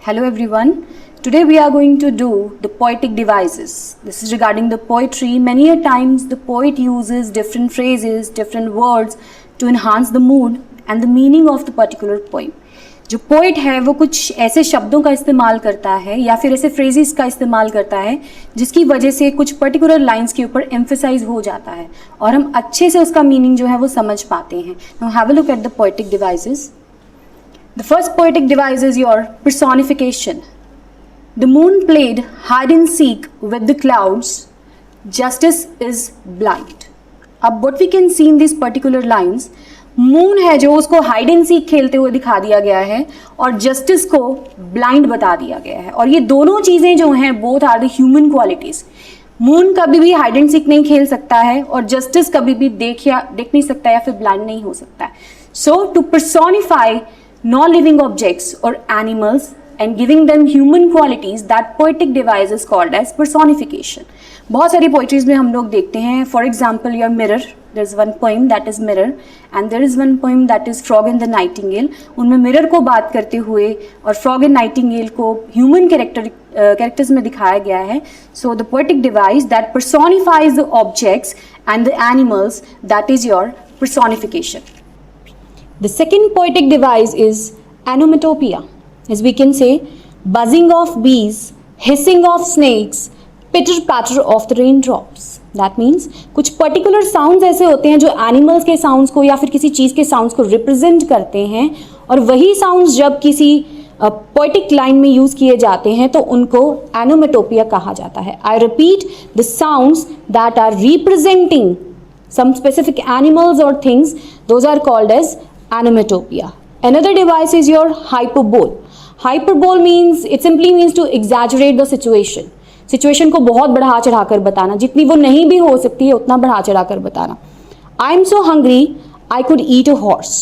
Hello everyone. Today we are going to do the poetic devices. This is regarding the poetry. Many a times the poet uses different phrases, different words to enhance the mood and the meaning of the particular poem. जो poet है वो कुछ ऐसे शब्दों का इस्तेमाल करता है या फिर ऐसे फ्रेजेस का इस्तेमाल करता है जिसकी वजह से कुछ पर्टिकुलर लाइंस के ऊपर एम्फेसाइज हो जाता है और हम अच्छे से उसका मीनिंग जो है वो समझ पाते हैं. Now have a look at the poetic devices. The first poetic device is your personification. The moon played hide and seek with the clouds. Justice is blind. अब what we can see in these particular lines, moon है जो उसको hide and seek खेलते हुए दिखा दिया गया है और जस्टिस को ब्लाइंड बता दिया गया है. और ये दोनों चीजें जो हैं both are the human qualities. Moon कभी भी हाइड एंड सीक नहीं खेल सकता है और जस्टिस कभी भी देख नहीं सकता या फिर ब्लाइंड नहीं हो सकता है. So to personify non-living objects or animals and giving them human qualities, that poetic device is called as personification. बहुत सारी poetries में हम लोग देखते हैं. For example, your mirror. There is one poem that is mirror and there is one poem that is frog and the nightingale. उनमें mirror को बात करते हुए और frog and nightingale को human characters में दिखाया गया है. So the poetic device that personifies the objects and the animals, that is your personification. The second poetic device is onomatopoeia. As we can say, buzzing of bees, hissing of snakes, pitter patter of the raindrops. That means कुछ particular sounds ऐसे होते हैं जो animals के sounds को या फिर किसी चीज़ के sounds को represent करते हैं और वही sounds जब किसी poetic line में use किए जाते हैं तो उनको onomatopoeia कहा जाता है. I repeat, the sounds that are representing some specific animals or things, those are called as onomatopoeia. Another device is your hyperbole. Hyperbole means, it simply means to exaggerate the situation. Situation को बहुत बढ़ा चढ़ा कर बताना, जितनी वो नहीं भी हो सकती है उतना बढ़ा चढ़ा कर बताना. I am so hungry, I could eat a horse.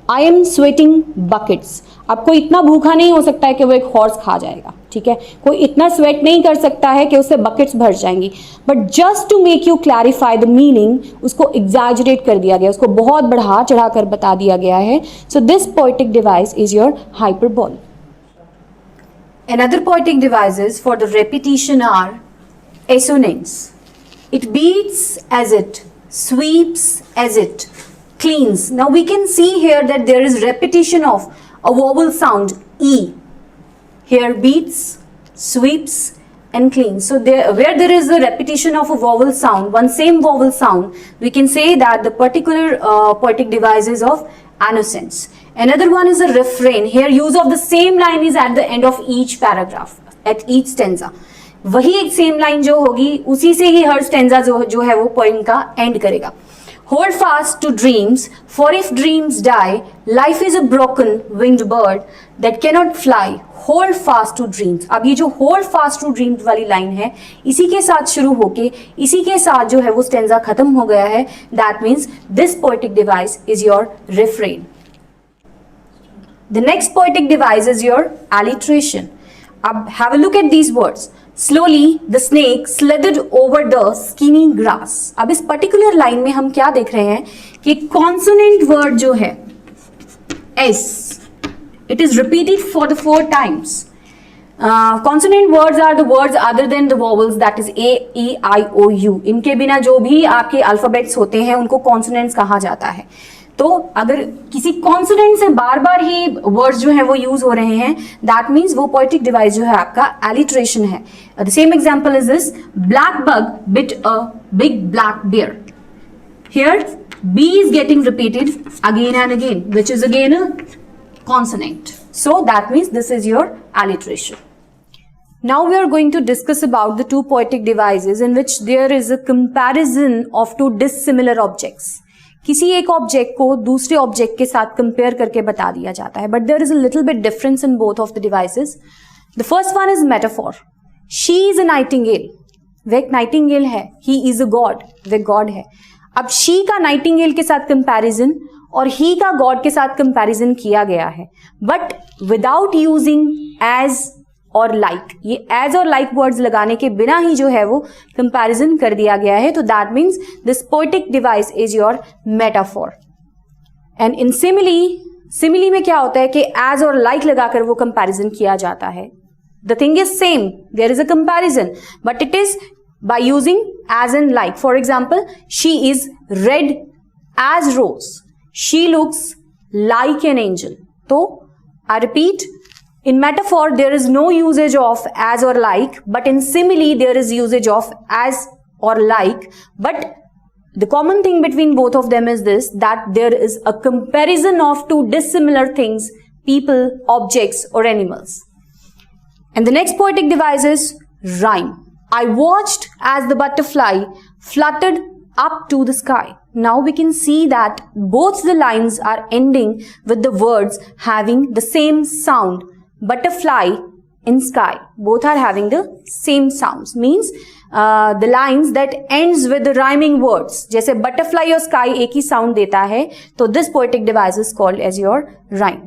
I am sweating buckets. अब कोई इतना भूखा नहीं हो सकता है कि वो एक हॉर्स खा जाएगा, ठीक है. कोई इतना स्वेट नहीं कर सकता है कि उससे बकेट्स भर जाएंगी. But just to make you clarify the meaning, उसको एग्जैजरेट कर दिया गया, उसको बहुत बढ़ा चढ़ा कर बता दिया गया है. So this poetic device is your hyperbole. Another poetic devices for the repetition are assonance. It beats as it, sweeps as it, cleans. Now we can see here that there is repetition of a vowel sound E. Here beats, sweeps and cleans. So where there is a repetition of a vowel sound, one same vowel sound, we can say that the particular poetic device is of assonance. Another one is a refrain. Here use of the same line is at the end of each paragraph, at each stanza. वही एक same line जो होगी उसी से ही हर stanza जो है वो poem का एंड करेगा. Hold fast to dreams, for if dreams die, life is a broken winged bird that cannot fly. Hold fast to dreams. अब ये जो hold fast to dreams वाली लाइन है, इसी के साथ शुरू होके इसी के साथ जो है वो स्टेंजा खत्म हो गया है. That means this poetic device is your refrain. The next poetic device is your alliteration. अब have a look at these words. Slowly the snake slithered over the skinny grass. अब इस पर्टिकुलर लाइन में हम क्या देख रहे हैं कि कॉन्सोनेंट वर्ड जो है S, it is repeated for the 4 times. Consonant words are the words other than the vowels, that is A, E, I, O, U. इनके बिना जो भी आपके अल्फाबेट्स होते हैं उनको कॉन्सोनेंट्स कहा जाता है. तो अगर किसी कॉन्सोनेंट से बार बार ही वर्ड्स जो है वो यूज हो रहे हैं, दैट मीन्स वो पोएटिक डिवाइस जो है आपका एलिट्रेशन है. The same example is this, black bug bit a big black bear. Here B is getting repeated again and again, which is again a consonant. So that means this is your alliteration. Now we are going to discuss about the two poetic devices in which there is a comparison of two dissimilar objects. किसी एक object को दूसरे object के साथ compare करके बता दिया जाता है, but there is a little bit difference in both of the devices. The first one is metaphor. She is a nightingale, वह एक नाइटिंगेल है. ही इज अ गॉड, वह गॉड है. अब शी का नाइटिंगेल के साथ कंपैरिजन और ही का गॉड के साथ कंपैरिजन किया गया है, बट विदाउट यूजिंग एज और लाइक. ये एज और लाइक वर्ड्स लगाने के बिना ही जो है वो कंपैरिजन कर दिया गया है. तो that means this poetic device is your metaphor. And in simile simile में क्या होता है कि एज और लाइक लगाकर वो कंपैरिजन किया जाता है. The thing is same, there is a comparison, but it is by using as and like. For example, she is red as rose, she looks like an angel. तो I repeat, in metaphor there is no usage of as or like, but in simile there is usage of as or like. But the common thing between both of them is this, that there is a comparison of two dissimilar things, people, objects or animals. And the next poetic device is rhyme. I watched as the butterfly fluttered up to the sky. Now we can see that both the lines are ending with the words having the same sound. Butterfly in sky, both are having the same sounds. Means the lines that ends with the rhyming words, जैसे butterfly और sky एक ही sound देता है, तो this poetic device is called as your rhyme.